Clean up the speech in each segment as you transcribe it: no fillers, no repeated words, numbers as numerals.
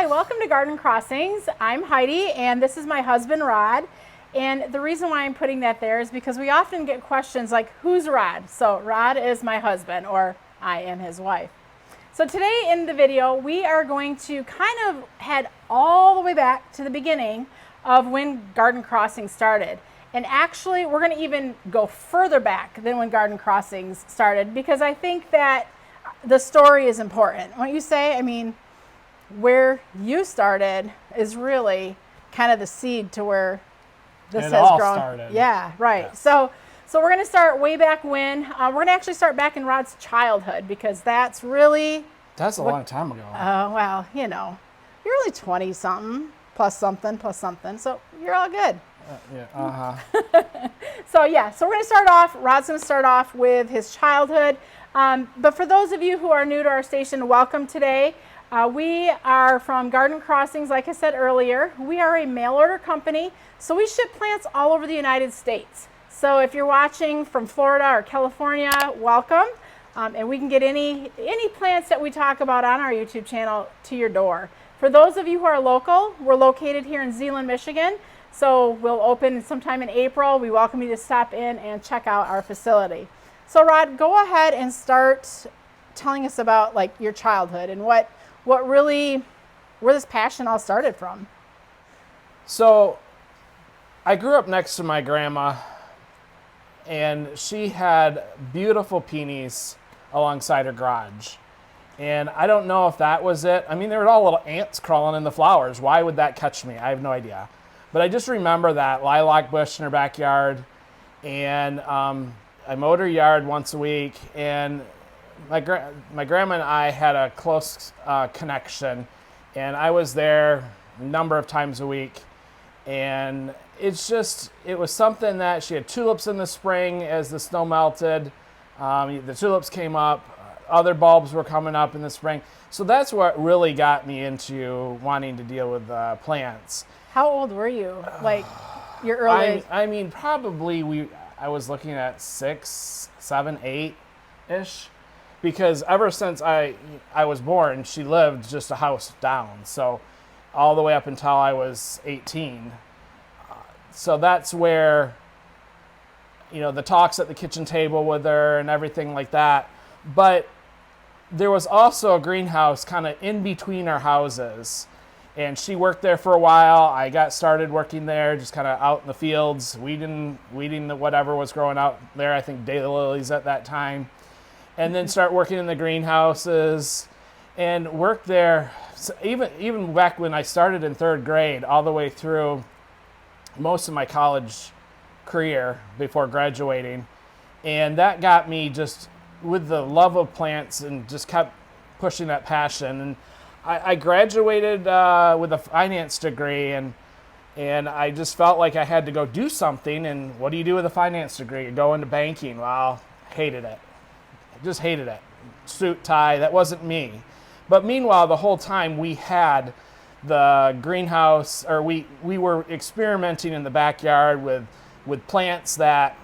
Hi, welcome to Garden Crossings. I'm Heidi and this is my husband Rod. And the reason why I'm putting that there is because we often get questions like, who's Rod? So Rod is my husband, or I am his wife. So today in the video, we are going to kind of head all the way back to the beginning of when Garden Crossings started. And actually, we're going to even go further back than when Garden Crossings started, because I think that the story is important. Won't you say? I mean, where you started is really kind of the seed to where this has grown. Started. Yeah, right. Yeah. So we're going to start way back when. We're going to actually start back in Rod's childhood, because that's really... That's a long time ago. Oh, well, you know, you're only 20-something, plus something, so you're all good. So we're going to start off, Rod's going to start off with his childhood. But for those of you who are new to our station, welcome today. We are from Garden Crossings, like I said earlier. We are a mail order company, so we ship plants all over the United States. So if you're watching from Florida or California, welcome. And we can get any plants that we talk about on our YouTube channel to your door. For those of you who are local, we're located here in Zeeland, Michigan. So we'll open sometime in April. We welcome you to stop in and check out our facility. So Rod, go ahead and start telling us about like your childhood and what really, where this passion all started from. So I grew up next to my grandma, and she had beautiful peonies alongside her garage. And I don't know if that was it. I mean, there were all little ants crawling in the flowers. Why would that catch me? I have no idea. But I just remember that lilac bush in her backyard, and I mowed her yard once a week, and my grandma and I had a close connection, and I was there a number of times a week. And it was something that she had tulips in the spring as the snow melted. The tulips came up, other bulbs were coming up in the spring. So that's what really got me into wanting to deal with plants. How old were you? Like your early... I mean, probably I was looking at 6, 7, 8-ish. Because ever since I was born, she lived just a house down. So all the way up until I was 18. So that's where, the talks at the kitchen table with her and everything like that. But there was also a greenhouse kind of in between our houses. And she worked there for a while. I got started working there, just kind of out in the fields, weeding whatever was growing out there. I think daylilies at that time. And then start working in the greenhouses and worked there. So even back when I started in 3rd grade, all the way through most of my college career before graduating. And that got me just with the love of plants and just kept pushing that passion. And I graduated with a finance degree, and I just felt like I had to go do something. And what do you do with a finance degree? You go into banking. Well, hated it. Just hated it. Suit, tie, that wasn't me. But meanwhile, the whole time we had the greenhouse, or we were experimenting in the backyard with plants that,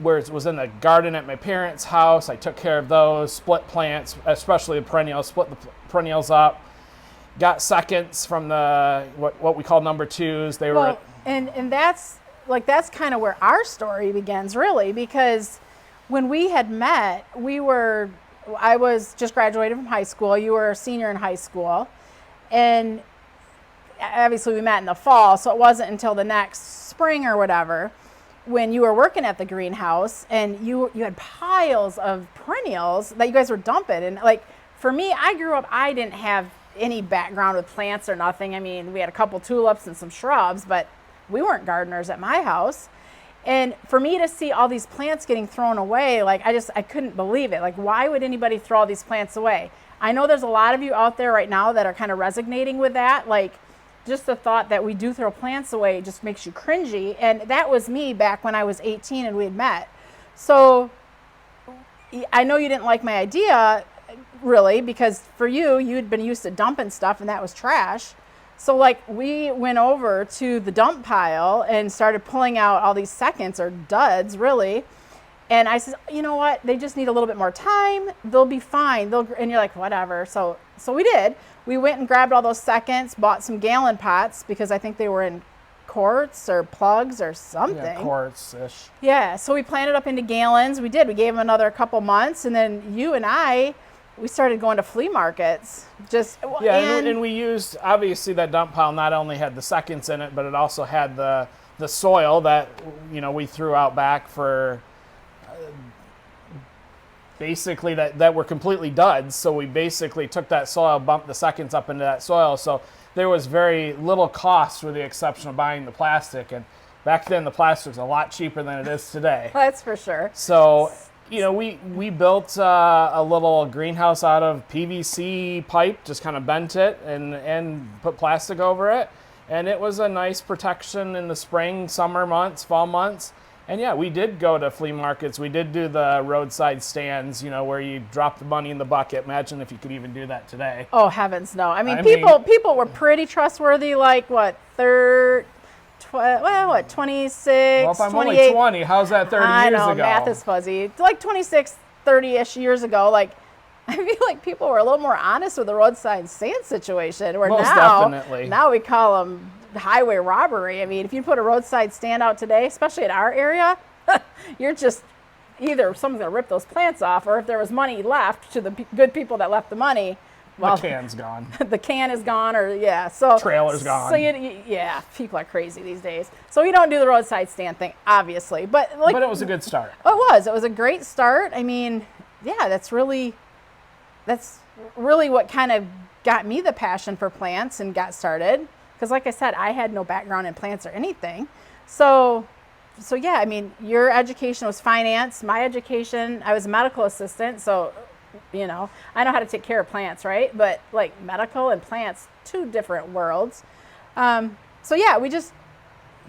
where it was in the garden at my parents' house. I took care of those, split plants, especially the perennials, split the perennials up, got seconds from the, what we call number 2s. They were... And that's kind of where our story begins, really, because when we had met, I was just graduated from high school. You were a senior in high school. And obviously we met in the fall, so it wasn't until the next spring or whatever when you were working at the greenhouse, and you had piles of perennials that you guys were dumping. And like, for me, I grew up, I didn't have any background with plants or nothing. I mean, we had a couple tulips and some shrubs, but we weren't gardeners at my house. And for me to see all these plants getting thrown away, like I couldn't believe it. Like, why would anybody throw all these plants away? I know there's a lot of you out there right now that are kind of resonating with that. Like, just the thought that we do throw plants away just makes you cringy. And that was me back when I was 18 and we had met. So I know you didn't like my idea, really, because for you'd been used to dumping stuff and that was trash. So like we went over to the dump pile and started pulling out all these seconds, or duds really. And I said, you know what? They just need a little bit more time. They'll be fine. And you're like, whatever. So So we did. We went and grabbed all those seconds, bought some gallon pots because I think they were in quarts or plugs or something. Yeah, quarts-ish. Yeah, so we planted up into gallons. We did. We gave them another couple months, and then you and I, we started going to flea markets. And we used, obviously that dump pile not only had the seconds in it, but it also had the soil that, we threw out back for basically that were completely duds. So we basically took that soil, bumped the seconds up into that soil. So there was very little cost with the exception of buying the plastic. And back then the plastic was a lot cheaper than it is today. That's for sure. So, we built a little greenhouse out of PVC pipe, just kind of bent it and put plastic over it. And it was a nice protection in the spring, summer months, fall months. And yeah, we did go to flea markets. We did do the roadside stands, where you drop the money in the bucket. Imagine if you could even do that today. Oh, heavens no. I mean, people were pretty trustworthy, like what, 26, Well, if I'm 28. only 20, how's that 30 I years know, ago? math is fuzzy. Like 26, 30-ish years ago, like, I feel like people were a little more honest with the roadside stand situation. Where Most now, definitely. Now we call them highway robbery. I mean, if you put a roadside stand out today, especially in our area, you're just either someone's going to rip those plants off, or if there was money left to the good people that left the money, well, the can's gone. the can is gone, or so trailer's gone. So people are crazy these days. So we don't do the roadside stand thing, obviously, but it was a good start. It was a great start. I mean, yeah, that's really what kind of got me the passion for plants and got started. Because like I said, I had no background in plants or anything. So yeah, I mean, your education was finance. My education, I was a medical assistant. So, I know how to take care of plants, right? But like medical and plants, two different worlds. So yeah,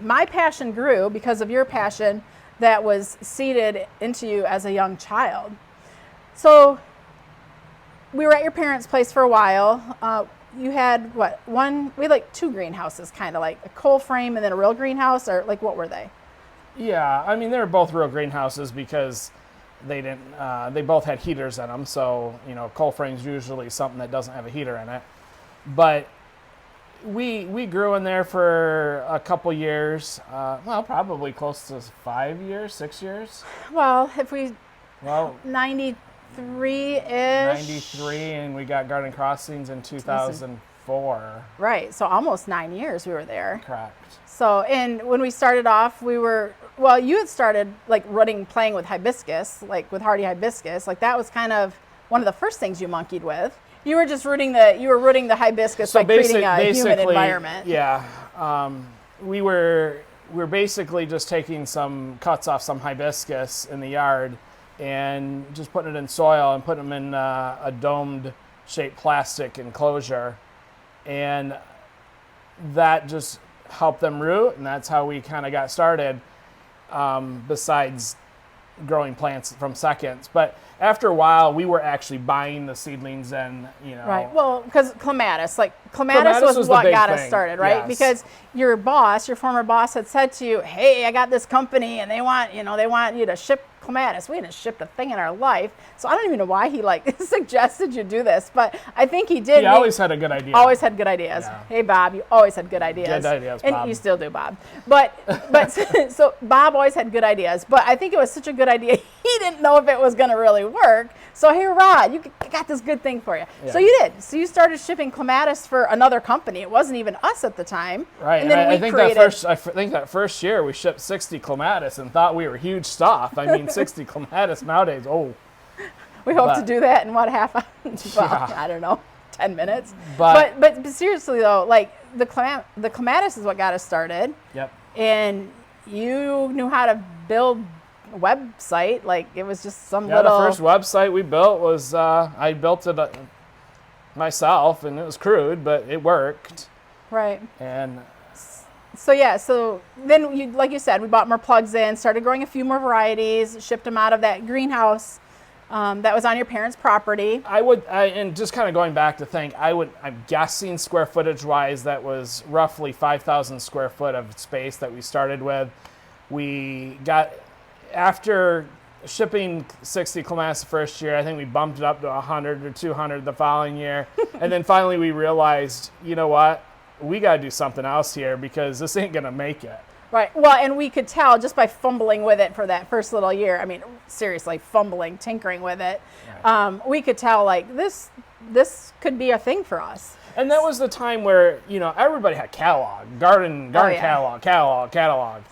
my passion grew because of your passion that was seeded into you as a young child. So we were at your parents' place for a while. You had we had like two greenhouses, kind of like a coal frame and then a real greenhouse, or like what were they? Yeah, I mean, they were both real greenhouses because they both had heaters in them. So, coal frame's usually something that doesn't have a heater in it. But we grew in there for a couple years, probably close to 5 years, 6 years. Well, 93-ish. 93, and we got Garden Crossings in 2004. Right, so almost 9 years we were there. Correct. So, and when we started off, you had started like playing with hibiscus, like with hardy hibiscus. Like that was kind of one of the first things you monkeyed with. You were just rooting the hibiscus by creating a humid environment. Yeah, we were basically just taking some cuts off some hibiscus in the yard and just putting it in soil and putting them in a domed shaped plastic enclosure, and that just helped them root, and that's how we kind of got started, besides growing plants from seconds. But after a while, we were actually buying the seedlings and, Right. Well, because clematis was what got us started, right? Yes. Because your former boss had said to you, hey, I got this company and they want you to ship clematis. We hadn't shipped a thing in our life. So I don't even know why he suggested you do this, but I think he did. He always had a good idea. Always had good ideas. Yeah. Hey, Bob, you always had good ideas. Good ideas, and Bob. you still do, Bob. But so Bob always had good ideas, but I think it was such a good idea, he didn't know if it was going to really work. So here, Rod, I got this good thing for you. Yeah. So you did. So you started shipping clematis for another company. It wasn't even us at the time. Right. And then I think that first year we shipped 60 clematis and thought we were huge stuff. I mean, 60 clematis nowadays. Oh. We hope to do that in half hour? Yeah. I don't know, 10 minutes. But seriously though, like the clematis is what got us started. Yep. And you knew how to build a website. Like it was just the first website we built was I built it myself, and it was crude, but it worked. Right. And so then like you said, we bought more plugs in, started growing a few more varieties, shipped them out of that greenhouse that was on your parents' property. And just kind of going back to think, I'm guessing square footage wise, that was roughly 5,000 square foot of space that we started with. We got, after shipping 60 clematis the first year. I think we bumped it up to 100 or 200 the following year. And then finally we realized, you know what? We got to do something else here because this ain't going to make it. Right. Well, and we could tell just by fumbling with it for that first little year. I mean, seriously, fumbling, tinkering with it. Right. We could tell like this could be a thing for us. And that was the time where, you know, everybody had catalog, garden yeah. catalog.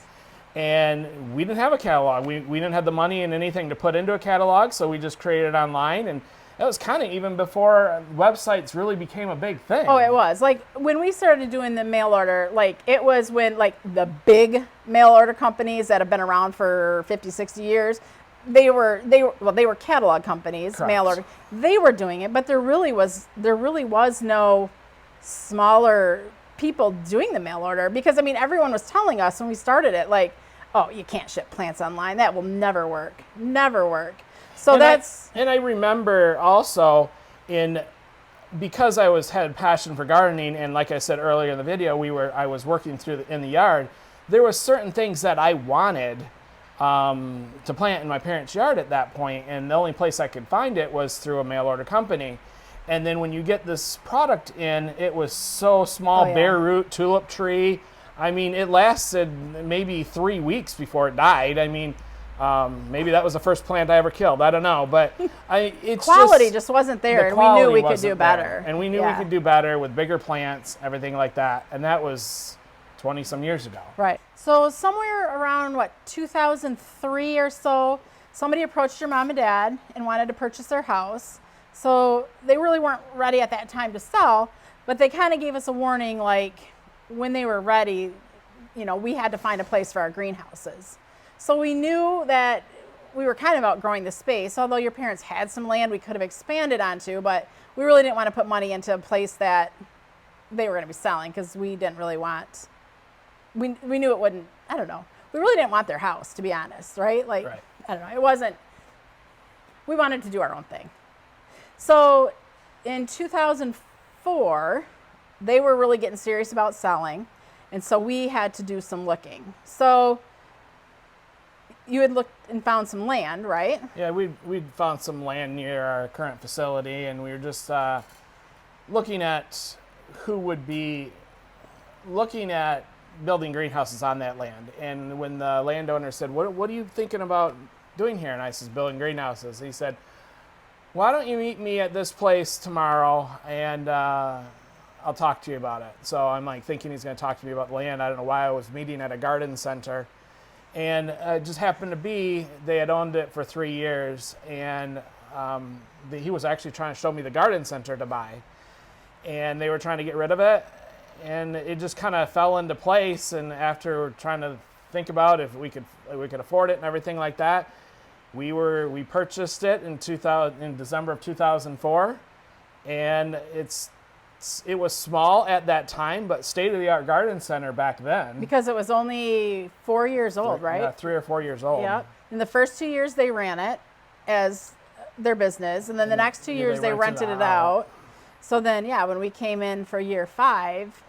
And we didn't have a catalog. We didn't have the money and anything to put into a catalog, so we just created it online. And that was kind of even before websites really became a big thing. Oh, it was. Like when we started doing the mail order, like it was when like the big mail order companies that have been around for 50, 60 years, they were catalog companies, Correct. mail order. They were doing it, but there really was no smaller people doing the mail order, because I mean everyone was telling us when we started it, like, oh, you can't ship plants online. That will never work. Never work. So and I remember also because I had passion for gardening, and like I said earlier in the video, I was working in the yard. There were certain things that I wanted to plant in my parents' yard at that point, and the only place I could find it was through a mail order company. And then when you get this product in, it was so small, bare root tulip tree. I mean, it lasted maybe 3 weeks before it died. I mean, maybe that was the first plant I ever killed. I don't know, but it's quality just wasn't there, and we knew we could do better. And we knew we could do better with bigger plants, everything like that. And that was 20 some years ago. Right. So somewhere around 2003 or so, somebody approached your mom and dad and wanted to purchase their house. So they really weren't ready at that time to sell, but they kind of gave us a warning, like when they were ready, you know, we had to find a place for our greenhouses. So we knew that we were kind of outgrowing the space, although your parents had some land we could have expanded onto, but we really didn't want to put money into a place that they were going to be selling, because we didn't really want, we knew it wouldn't, I don't know. We really didn't want their house, to be honest, right? Like, right. I don't know, it wasn't, we wanted to do our own thing. So in 2004, they were really getting serious about selling, and so we had to do some looking. So you had looked and found some land, right? Yeah, we'd found some land near our current facility, and we were just looking at who would be looking at building greenhouses on that land. And when the landowner said, what are you thinking about doing here? And I said, building greenhouses. He said, why don't you meet me at this place tomorrow, and I'll talk to you about it. So I'm like thinking he's going to talk to me about land. I don't know why I was meeting at a garden center. And it just happened to be they had owned it for 3 years, and he was actually trying to show me the garden center to buy. And they were trying to get rid of it, and it just kind of fell into place. And after trying to think about if we could afford it and everything like that, we purchased it in December of 2004, and it was small at that time, but state-of-the-art garden center back then. Because it was only 4 years old, right? Yeah, 3 or 4 years old. Yep. In the first 2 years, they ran it as their business, and then the next 2 years, they rented it out. So then, yeah, when we came in for year 5,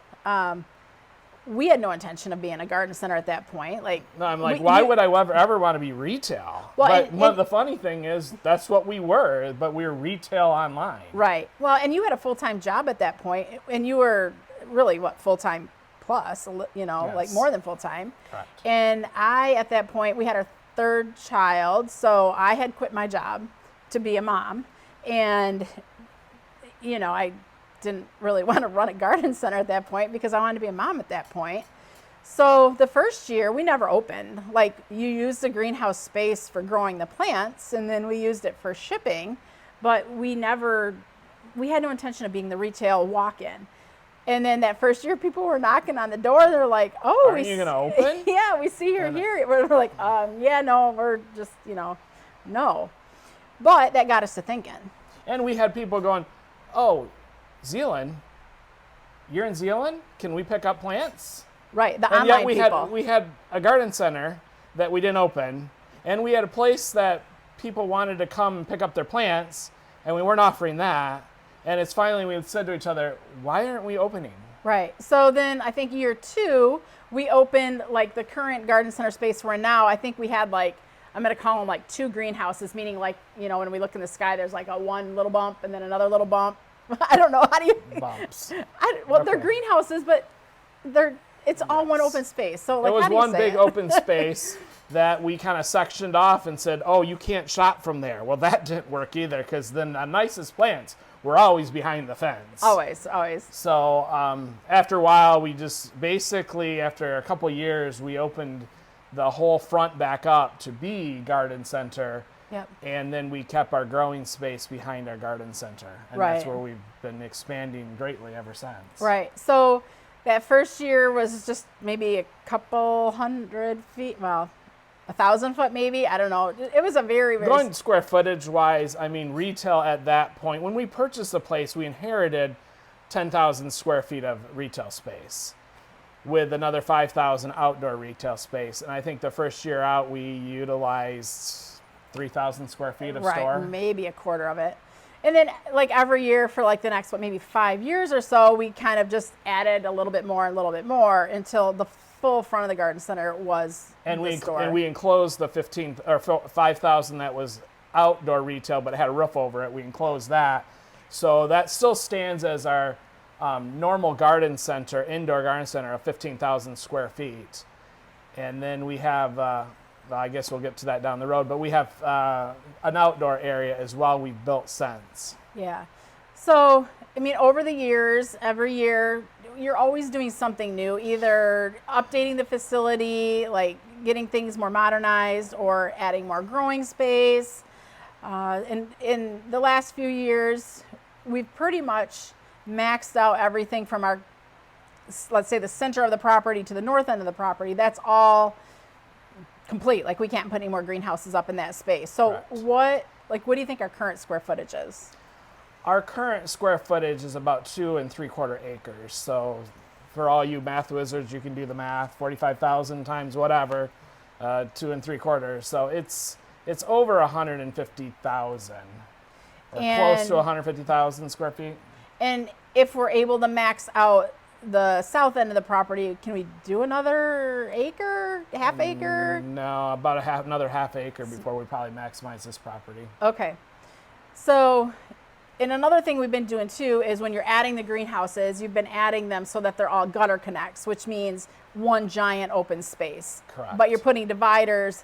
we had no intention of being a garden center at that point. Like, no, I'm like, why would I ever want to be retail? Well, but the funny thing is, that's what we were, but we were retail online. Right. Well, and you had a full-time job at that point, and you were really, full-time plus, you know, yes. like more than full-time. Correct. And at that point, we had our 3rd child, so I had quit my job to be a mom. And, you know, I didn't really want to run a garden center at that point because I wanted to be a mom at that point. So the first year we never opened. Like, you used the greenhouse space for growing the plants, and then we used it for shipping, but we had no intention of being the retail walk-in. And then that first year people were knocking on the door. They're like, oh, are you going to open? Yeah, we see her here. We're like, yeah, no, we're just, you know, no. But that got us to thinking. And we had people going, oh, Zeeland, you're in Zeeland? Can we pick up plants? Right, the and online yet people. we had a garden center that we didn't open, and we had a place that people wanted to come and pick up their plants, and we weren't offering that. And it's finally we said to each other, why aren't we opening? Right. So then I think year 2, we opened like the current garden center space we're in now. I think we had like I'm going to call them like two greenhouses, meaning like, you know, when we look in the sky, there's like a one little bump and then another little bump. I don't know. How do you? Bumps. They're Okay. greenhouses, but it's all one open space. So like, It was how do you one say big it? open space that we kind of sectioned off and said, oh, you can't shop from there. Well, that didn't work either, because then the nicest plants were always behind the fence. Always. So after a while, we just basically, after a couple years, we opened the whole front back up to be garden center. Yep. And then we kept our growing space behind our garden center. And Right. that's where we've been expanding greatly ever since. Right. So that first year was just maybe a couple 100 feet. Well, 1,000 foot maybe. I don't know. It was a very Going square footage wise, I mean, retail at that point, when we purchased the place, we inherited 10,000 square feet of retail space with another 5,000 outdoor retail space. And I think the first year out, we utilized 3,000 square feet of right, store. maybe a quarter of it. And then like every year for like the next, maybe 5 years or so, we kind of just added a little bit more until the full front of the garden center was And the store. we enclosed the 5,000 that was outdoor retail, but it had a roof over it. We enclosed that. So that still stands as our normal garden center, indoor garden center of 15,000 square feet. And then we have, I guess we'll get to that down the road, but we have an outdoor area as well we've built since. Yeah. So, I mean, over the years, every year, you're always doing something new, either updating the facility, like getting things more modernized, or adding more growing space. And in the last few years, we've pretty much maxed out everything from our, let's say, the center of the property to the north end of the property. That's all complete. Like, we can't put any more greenhouses up in that space. So Correct. what do you think our current square footage is? Our current square footage is about 2 3/4 acres. So for all you math wizards, you can do the math, 45,000 times whatever, 2 3/4. So it's over 150,000 or close to 150,000 square feet. And if we're able to max out the south end of the property, can we do another acre, half acre? No, about another half acre before we probably maximize this property. Okay. So, and another thing we've been doing too is when you're adding the greenhouses, you've been adding them so that they're all gutter connects, which means one giant open space. Correct. But you're putting dividers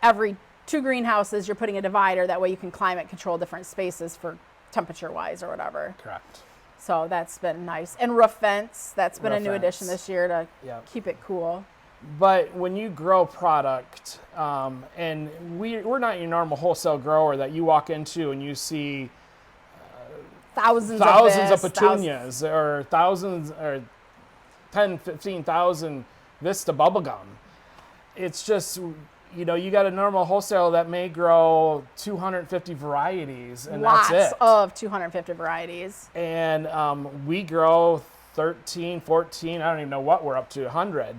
every 2 greenhouses, you're putting a divider. That way you can climate control different spaces for temperature wise or whatever. Correct. So that's been nice. And roof vents, that's been a Roof new addition vents. this year to Yep. keep it cool. But when you grow product, and we're not your normal whole-sale grower that you walk into and you see Thousands thousands this, of petunias or thousands or 10, 15,000 Vista bubblegum. It's just, you know, you got a normal wholesale that may grow 250 varieties and lots that's it. of 250 varieties. And we grow 13, 14, I don't even know what we're up to, 100.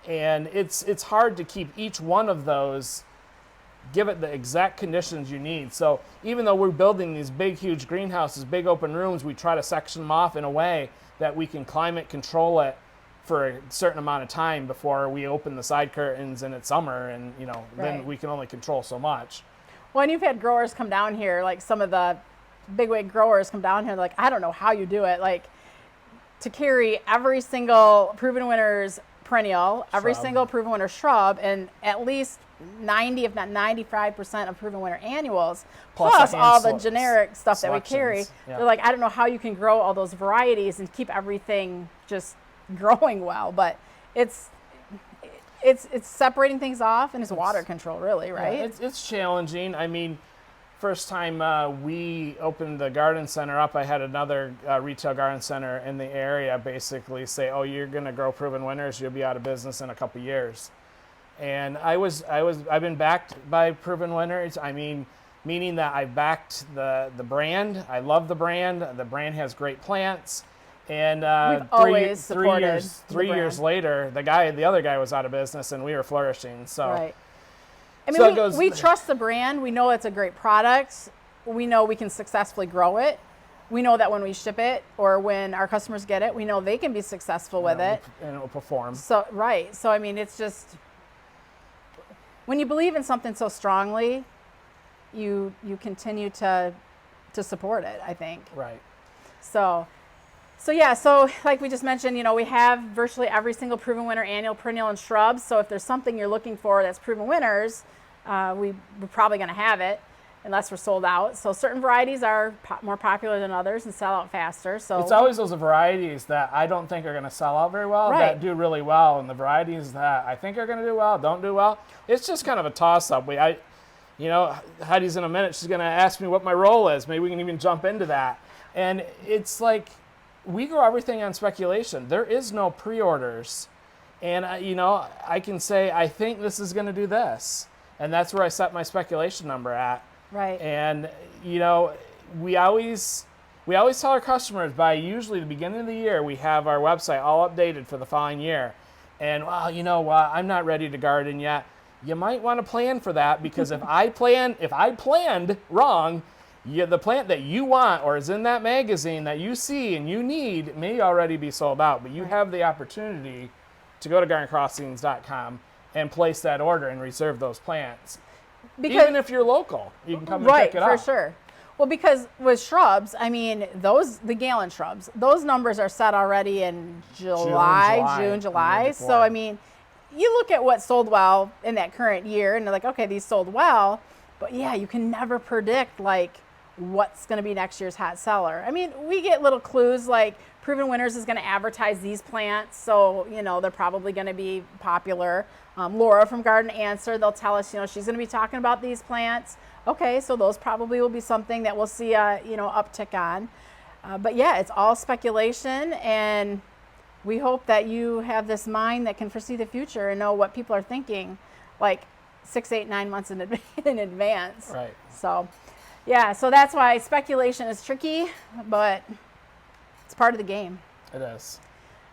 And it's hard to keep each one of those, give it the exact conditions you need. So even though we're building these big, huge greenhouses, big open rooms, we try to section them off in a way that we can climate control it for a certain amount of time before we open the side curtains and it's summer, and you know, Right. then we can only control so much. Well, and you've had growers come down here, like some of the bigwig growers come down here, like, I don't know how you do it. Like, to carry every single Proven Winners perennial, every Shrub. single Proven Winner shrub, and at least 90, if not 95% of Proven Winner annuals, Plus plus the all the hand generic stuff that we carry. selections, yeah. They're like, I don't know how you can grow all those varieties and keep everything just growing well, but it's separating things off, and it's water control, really, right? Yeah, it's challenging. I mean, first time we opened the garden center up, I had another retail garden center in the area basically say, "Oh, you're going to grow Proven Winners, you'll be out of business in a couple years." And I've been backed by Proven Winners. I mean, meaning that I backed the brand. I love the brand. The brand has great plants. And We've always supported three the years brand. later, the other guy was out of business and we were flourishing. So. Right. I mean, So it goes- we trust the brand. We know it's a great product. We know we can successfully grow it. We know that when we ship it or when our customers get it, we know they can be successful with it. And it'll perform. So, right. So, I mean, it's just, when you believe in something so strongly, you continue to support it, I think. Right. So yeah, so like we just mentioned, we have virtually every single Proven Winner annual perennial and shrubs. So if there's something you're looking for that's Proven Winners, we're probably going to have it unless we're sold out. So certain varieties are more popular than others and sell out faster. So It's always those varieties that I don't think are going to sell out very well Right. that do really well, and the varieties that I think are going to do well don't do well. It's just kind of a toss-up. Heidi's in a minute. She's going to ask me what my role is. Maybe we can even jump into that. And it's like we grow everything on speculation. There is no pre-orders. And, I can say, I think this is going to do this. And that's where I set my speculation number at. right. And, we always tell our customers by usually the beginning of the year, we have our website all updated for the following year. And, well, you know what? I'm not ready to garden yet. You might want to plan for that, because if I planned wrong, the plant that you want or is in that magazine that you see and you need may already be sold out. But you have the opportunity to go to gardencrossings.com and place that order and reserve those plants. Even if you're local, you can come and check it out. Right, for sure. Well, because with shrubs, I mean, the gallon shrubs, those numbers are set already in June, July. So, I mean, you look at what sold well in that current year and they're like, okay, these sold well. But yeah, you can never predict like what's going to be next year's hot seller. I mean, we get little clues like Proven Winners is going to advertise these plants. So, they're probably going to be popular. Laura from Garden Answer, they'll tell us, she's going to be talking about these plants. Okay, so those probably will be something that we'll see a, uptick on. But yeah, it's all speculation, and we hope that you have this mind that can foresee the future and know what people are thinking, like 6, 8, 9 months in advance. Right. So, yeah, so that's why speculation is tricky, but it's part of the game. It is.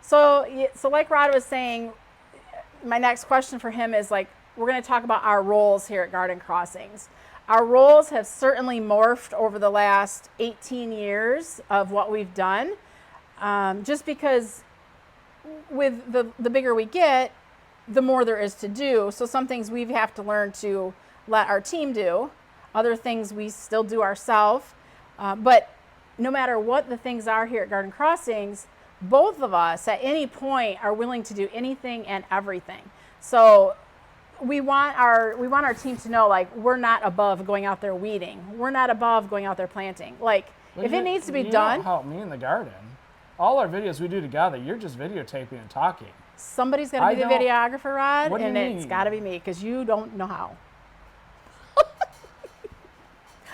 So like Rod was saying, my next question for him is like, we're going to talk about our roles here at Garden Crossings. Our roles have certainly morphed over the last 18 years of what we've done, just because with the bigger we get, the more there is to do. So some things we have to learn to let our team do. Other things we still do ourselves. But no matter what the things are here at Garden Crossings, both of us at any point are willing to do anything and everything. So we want our team to know, like, we're not above going out there weeding. We're not above going out there planting. Like, if it needs to be done. You don't help me in the garden. All our videos we do together, you're just videotaping and talking. Somebody's got to be the videographer, Rod, and it's got to be me, because you don't know how.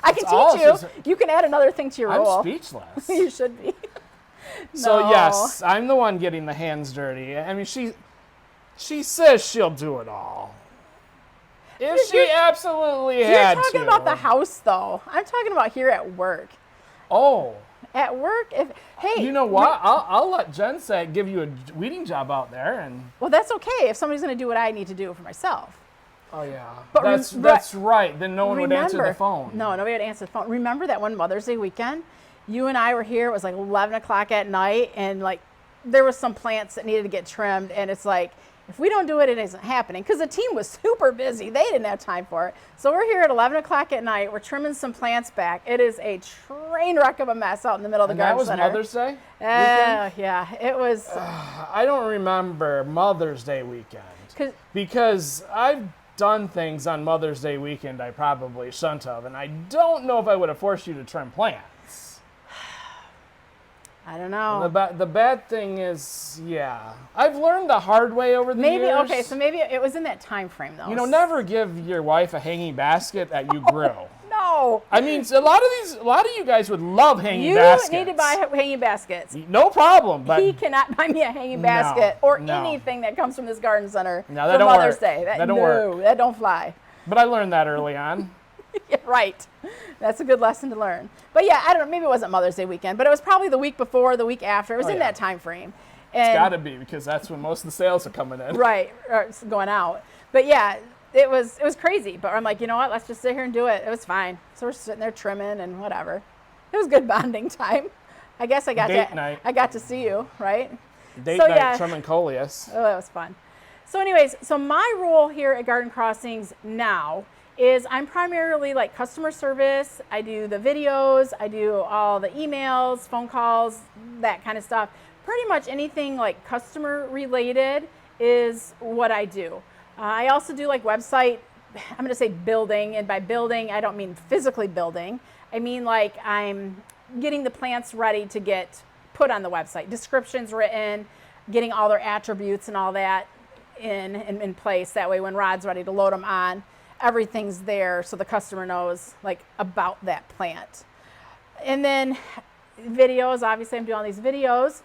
I can teach you. You can add another thing to your role. I'm speechless. You should be. So No. yes, I'm the one getting the hands dirty. I mean, she says she'll do it all. If she absolutely had to. You're talking about the house, though. I'm talking about here at work. Oh. At work, hey. You know what? I'll let Jen give you a weeding job out there, and. Well, that's okay if somebody's going to do what I need to do for myself. Oh yeah. But that's right. Then no one would answer the phone. No, nobody would answer the phone. Remember that one Mother's Day weekend? You and I were here. It was like 11 o'clock at night, and like there was some plants that needed to get trimmed, and it's like, if we don't do it, it isn't happening, because the team was super busy. They didn't have time for it. So we're here at 11 o'clock at night. We're trimming some plants back. It is a train wreck of a mess out in the middle of the garden center. That was Mother's Day weekend? Yeah, it was. I don't remember Mother's Day weekend. Because I've done things on Mother's Day weekend I probably shouldn't have, and I don't know if I would have forced you to trim plants. I don't know. The bad thing is, yeah, I've learned the hard way over the years. Okay, so maybe it was in that time frame, though. Never give your wife a hanging basket that you grew. No. I mean, a lot of you guys would love hanging baskets. You need to buy hanging baskets. No problem, but he cannot buy me a hanging basket or anything that comes from this garden center for Mother's Day. That don't work. That don't fly. But I learned that early on. Yeah, right. That's a good lesson to learn. But yeah, I don't know. Maybe it wasn't Mother's Day weekend, but it was probably the week before, the week after. It was in that time frame. And it's got to be, because that's when most of the sales are coming in. Right, or it's going out. But yeah, it was crazy. But I'm like, you know what? Let's just sit here and do it. It was fine. So we're sitting there trimming and whatever. It was good bonding time. I guess I got Date night. I got to see you, right? Date night trimming coleus. Oh, that was fun. So anyways, so my role here at Garden Crossings now is I'm primarily like customer service. I do the videos, I do all the emails, phone calls, that kind of stuff. Pretty much anything like customer related is what I do. I also do like website, I'm going to say building, and by building I don't mean physically building. I mean like I'm getting the plants ready to get put on the website, descriptions written, getting all their attributes and all that in place. That way when Rod's ready to load them on, everything's there so the customer knows like about that plant. And then videos, obviously I'm doing all these videos.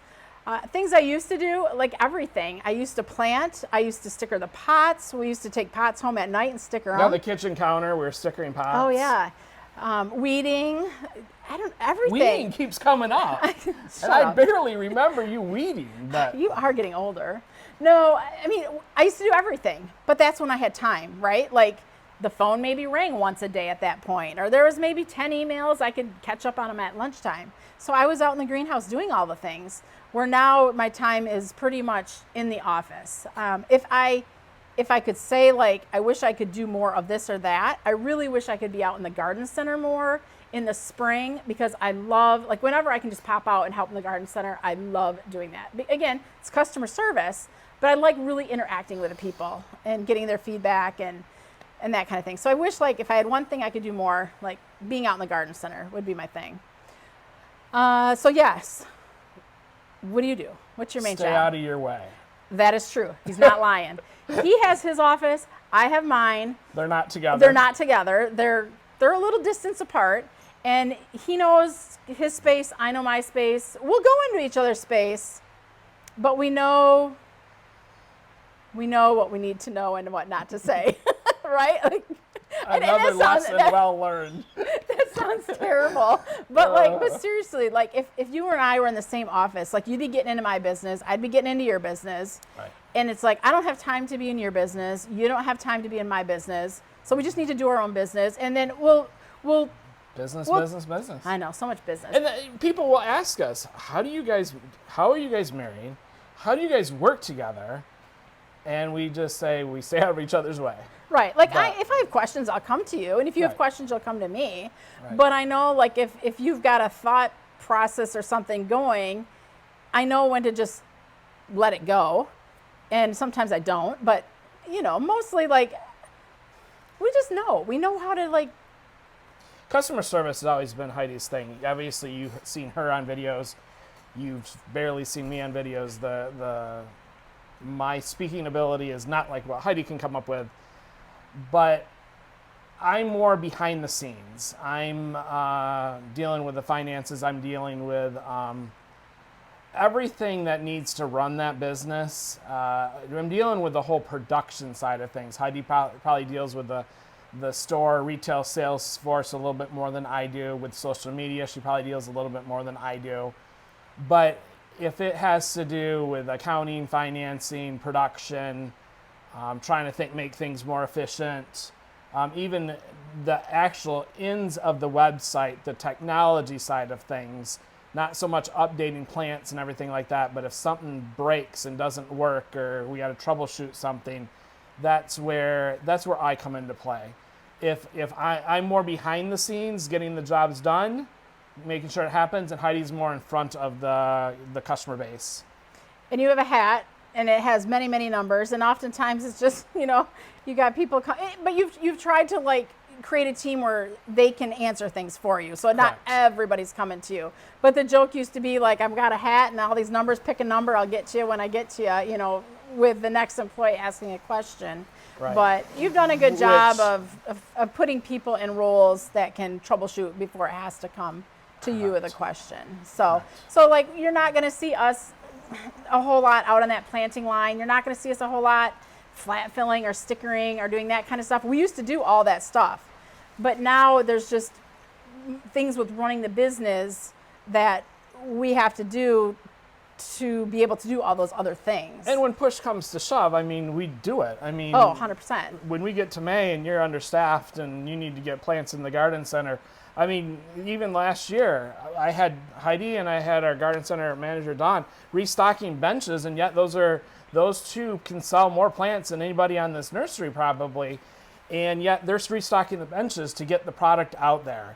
Things I used to do, like everything. I used to plant, I used to sticker the pots. We used to take pots home at night and sticker them. On the kitchen counter, we're stickering pots. Oh yeah. Weeding, everything. Weeding keeps coming up. And I barely remember you weeding, but you are getting older. No, I mean, I used to do everything, but that's when I had time, right? Like the phone maybe rang once a day at that point, or there was maybe 10 emails, I could catch up on them at lunchtime. So I was out in the greenhouse doing all the things, where now my time is pretty much in the office. If I could say like, I wish I could do more of this or that, I really wish I could be out in the garden center more in the spring, because I love, like whenever I can just pop out and help in the garden center, I love doing that. Again, it's customer service, but I like really interacting with the people and getting their feedback and that kind of thing. So I wish like if I had one thing I could do more, like being out in the garden center would be my thing. So yes, what do you do? What's your main job? stay out of your way. That is true. He's not lying. He has his office. I have mine. They're not together. They're not together. They're a little distance apart. And he knows his space. I know my space. We'll go into each other's space, but we know what we need to know and what not to say, right? Like, Another lesson well learned. That sounds terrible. But seriously, like if you and I were in the same office, like you'd be getting into my business, I'd be getting into your business. Right. And it's like, I don't have time to be in your business. You don't have time to be in my business. So we just need to do our own business. And then we'll Business. I know, so much business. And people will ask us, how are you guys married? How do you guys work together? And we just say, we stay out of each other's way. Right. Like if I have questions, I'll come to you. And if you have questions, you'll come to me. Right. But I know like if you've got a thought process or something going, I know when to just let it go. And sometimes I don't. But, mostly like we just know. We know how to like. Customer service has always been Heidi's thing. Obviously, you've seen her on videos. You've barely seen me on videos. My speaking ability is not like what Heidi can come up with, but I'm more behind the scenes. I'm dealing with the finances. I'm dealing with everything that needs to run that business. I'm dealing with the whole production side of things. Heidi probably deals with the store retail sales force a little bit more than I do. With social media, she probably deals a little bit more than I do. But if it has to do with accounting, financing, production, trying to make things more efficient, even the actual ends of the website, the technology side of things, not so much updating plants and everything like that, but if something breaks and doesn't work or we got to troubleshoot something, that's where I come into play. If I'm more behind the scenes, getting the jobs done, making sure it happens, and Heidi's more in front of the customer base. And you have a hat, and it has many, many numbers, and oftentimes it's just, you got people but you've tried to like create a team where they can answer things for you. So not everybody's coming to you. But the joke used to be like, I've got a hat and all these numbers, pick a number, I'll get to you when I get to you, with the next employee asking a question. Right. But you've done a good job of putting people in roles that can troubleshoot before it has to come to you with a question. So like you're not going to see us a whole lot out on that planting line. You're not going to see us a whole lot flat filling or stickering or doing that kind of stuff. We used to do all that stuff, but now there's just things with running the business that we have to do to be able to do all those other things. And when push comes to shove, we do it. 100%. When we get to May and you're understaffed and you need to get plants in the garden center, even last year, I had Heidi and I had our garden center manager, Don, restocking benches, and yet those are those two can sell more plants than anybody on this nursery probably, and yet they're restocking the benches to get the product out there.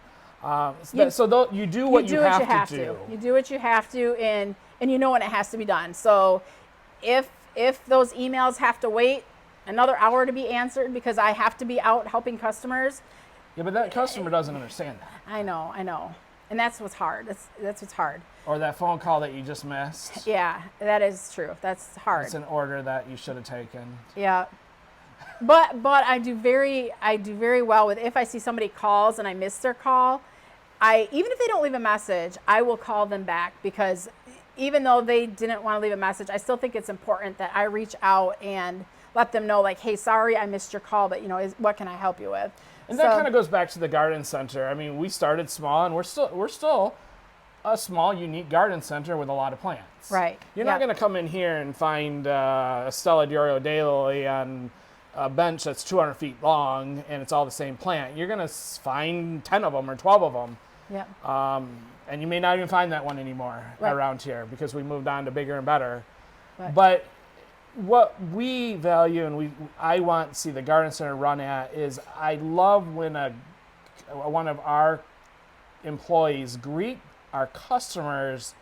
You do what you have to do. You do what you have to, and you know when it has to be done. So if those emails have to wait another hour to be answered because I have to be out helping customers. Yeah, but that customer doesn't understand that. I know. And that's what's hard. That's what's hard. Or that phone call that you just missed. Yeah, that is true. That's hard. It's an order that you should have taken. Yeah. But I do very well with if I see somebody calls and I miss their call, even if they don't leave a message, I will call them back, because even though they didn't want to leave a message, I still think it's important that I reach out and let them know, like, hey, sorry I missed your call, but what can I help you with? And that kind of goes back to the garden center. I mean, we started small, and we're still a small, unique garden center with a lot of plants. Right. You're not going to come in here and find a Stella D'Oro daylily on a bench that's 200 feet long and it's all the same plant. You're going to find 10 of them or 12 of them. Yeah. And you may not even find that one anymore around here because we moved on to bigger and better. Right. But what we value and I want to see the garden center run at is, I love when one of our employees greet our customers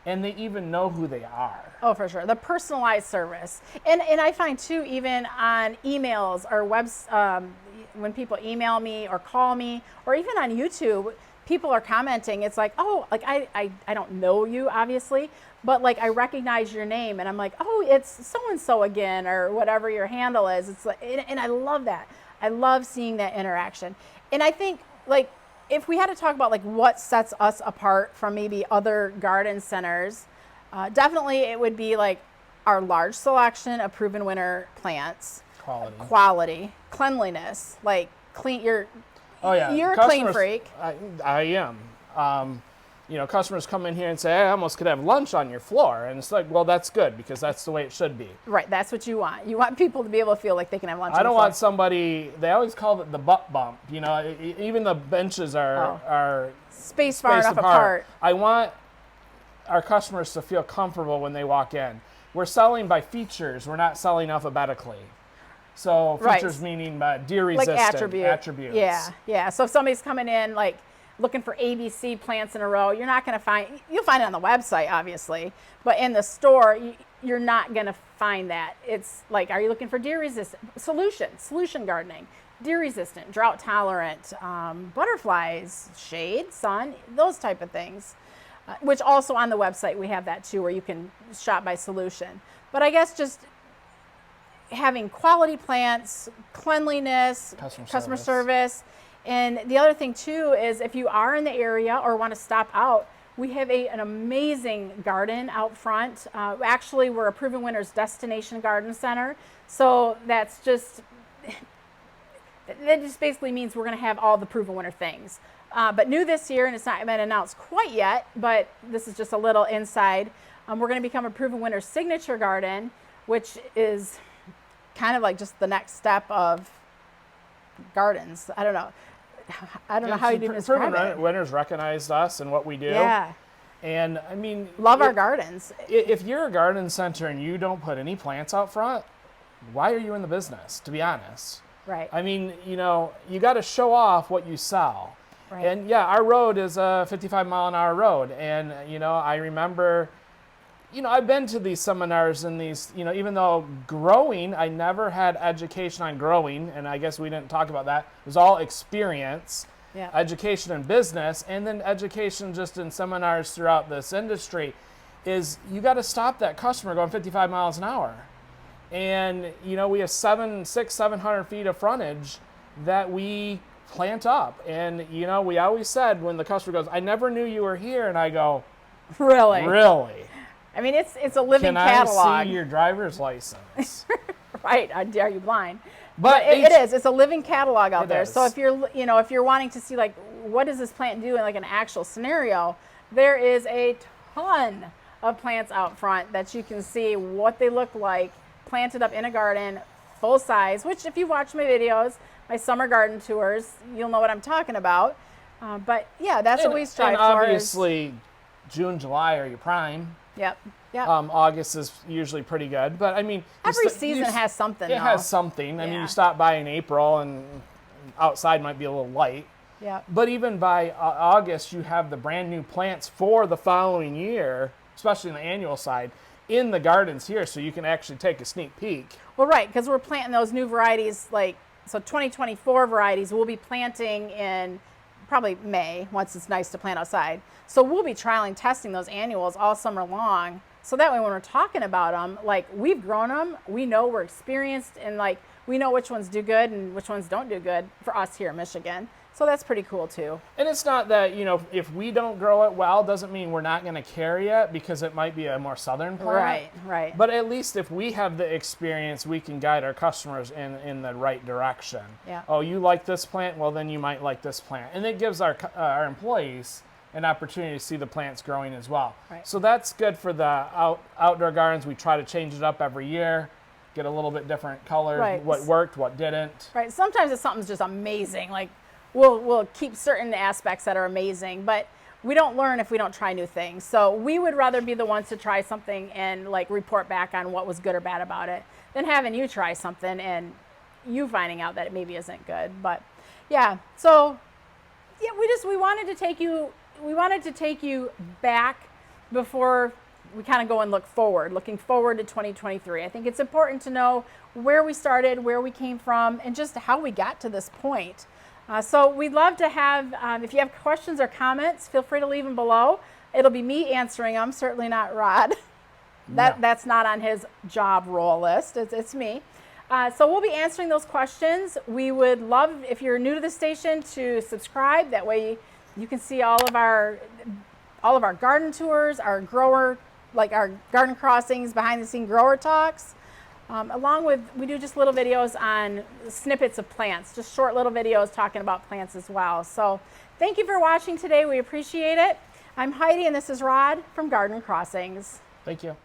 and they even know who they are. Oh, for sure. The personalized service. And I find too, even on emails or when people email me or call me, or even on YouTube, people are commenting. It's like, oh, like I don't know you, obviously, but like I recognize your name, and I'm like, oh, it's so-and-so again, or whatever your handle is. It's like, and I love that. I love seeing that interaction. And I think, like, if we had to talk about like what sets us apart from maybe other garden centers, definitely it would be like our large selection of proven winter plants, quality, cleanliness, like clean. You're a clean freak. I am. Customers come in here and say, I almost could have lunch on your floor. And it's like, well, that's good, because that's the way it should be. Right. That's what you want. You want people to be able to feel like they can have lunch on the floor. I don't want somebody, they always call it the butt bump. Even the benches are spaced far enough apart. I want our customers to feel comfortable when they walk in. We're selling by features. We're not selling alphabetically. So features meaning deer resistant, like attributes. Yeah. So if somebody's coming in like looking for ABC plants in a row, you'll find it on the website, obviously, but in the store, you're not going to find that. It's like, are you looking for deer resistant solution gardening, deer resistant, drought tolerant, butterflies, shade, sun, those type of things, which also on the website, we have that too, where you can shop by solution. But I guess just having quality plants, cleanliness, customer service. And the other thing too is, if you are in the area or want to stop out, we have an amazing garden out front. Actually, we're a Proven Winners Destination Garden Center. So that just basically means we're going to have all the Proven Winner things. But new this year, and it's not been announced quite yet, but this is just a little inside, we're going to become a Proven Winner Signature Garden, which is kind of like just the next step of gardens. I don't know how you do describe it. Proven Winners recognized us and what we do. Yeah. And I mean, love our gardens. If you're a garden center and you don't put any plants out front, why are you in the business, to be honest? Right. I mean, you got to show off what you sell. Right. And yeah, our road is a 55-mile-an-hour road. And, I remember, I've been to these seminars and these, even though growing, I never had education on growing. And I guess we didn't talk about that. It was all experience, education in business, and then education just in seminars throughout this industry. Is you got to stop that customer going 55 miles an hour. And, we have 700 feet of frontage that we plant up. And, we always said when the customer goes, I never knew you were here. And I go, Really? Really? I mean, it's a living catalog. Can I see your driver's license? Right. Are you blind? But it is. It's a living catalog out there. Is. So if you're wanting to see like what does this plant do in like an actual scenario, there is a ton of plants out front that you can see what they look like planted up in a garden, full size. Which if you watch my videos, my summer garden tours, you'll know what I'm talking about. But yeah, that's what we strive for. And obviously, June, July are your prime. Yep. Yep. August is usually pretty good, but I mean, Every season has something. It has something. I mean, you stop by in April and outside might be a little light. Yeah. But even by August, you have the brand new plants for the following year, especially in the annual side, in the gardens here, so you can actually take a sneak peek. Well, right, because we're planting those new varieties, so 2024 varieties we'll be planting in probably May, once it's nice to plant outside. So we'll be trialing, testing those annuals all summer long. So that way when we're talking about them, we've grown them, we know we're experienced, and we know which ones do good and which ones don't do good for us here in Michigan. So that's pretty cool too. And it's not that, if we don't grow it well, doesn't mean we're not going to carry it, because it might be a more southern plant. Right. But at least if we have the experience, we can guide our customers in the right direction. Yeah. Oh, you like this plant? Well, then you might like this plant. And it gives our employees an opportunity to see the plants growing as well. Right. So that's good for the outdoor gardens. We try to change it up every year, get a little bit different color, Right. what worked, what didn't. Right. Sometimes if something's just amazing, we'll keep certain aspects that are amazing, but we don't learn if we don't try new things. So we would rather be the ones to try something and report back on what was good or bad about it than having you try something and you finding out that it maybe isn't good. But yeah, so yeah, we wanted to take you back before we kind of go and looking forward to 2023. I think it's important to know where we started, where we came from, and just how we got to this point. So we'd love to have, if you have questions or comments, feel free to leave them below. It'll be me answering them, certainly not Rod. That's not on his job role list, it's me. So we'll be answering those questions. We would love, if you're new to the station, to subscribe. That way you can see all of our garden tours, our garden crossings, behind the scene grower talks. Along with, we do just little videos on snippets of plants, just short little videos talking about plants as well. So thank you for watching today. We appreciate it. I'm Heidi and this is Rod from Garden Crossings. Thank you.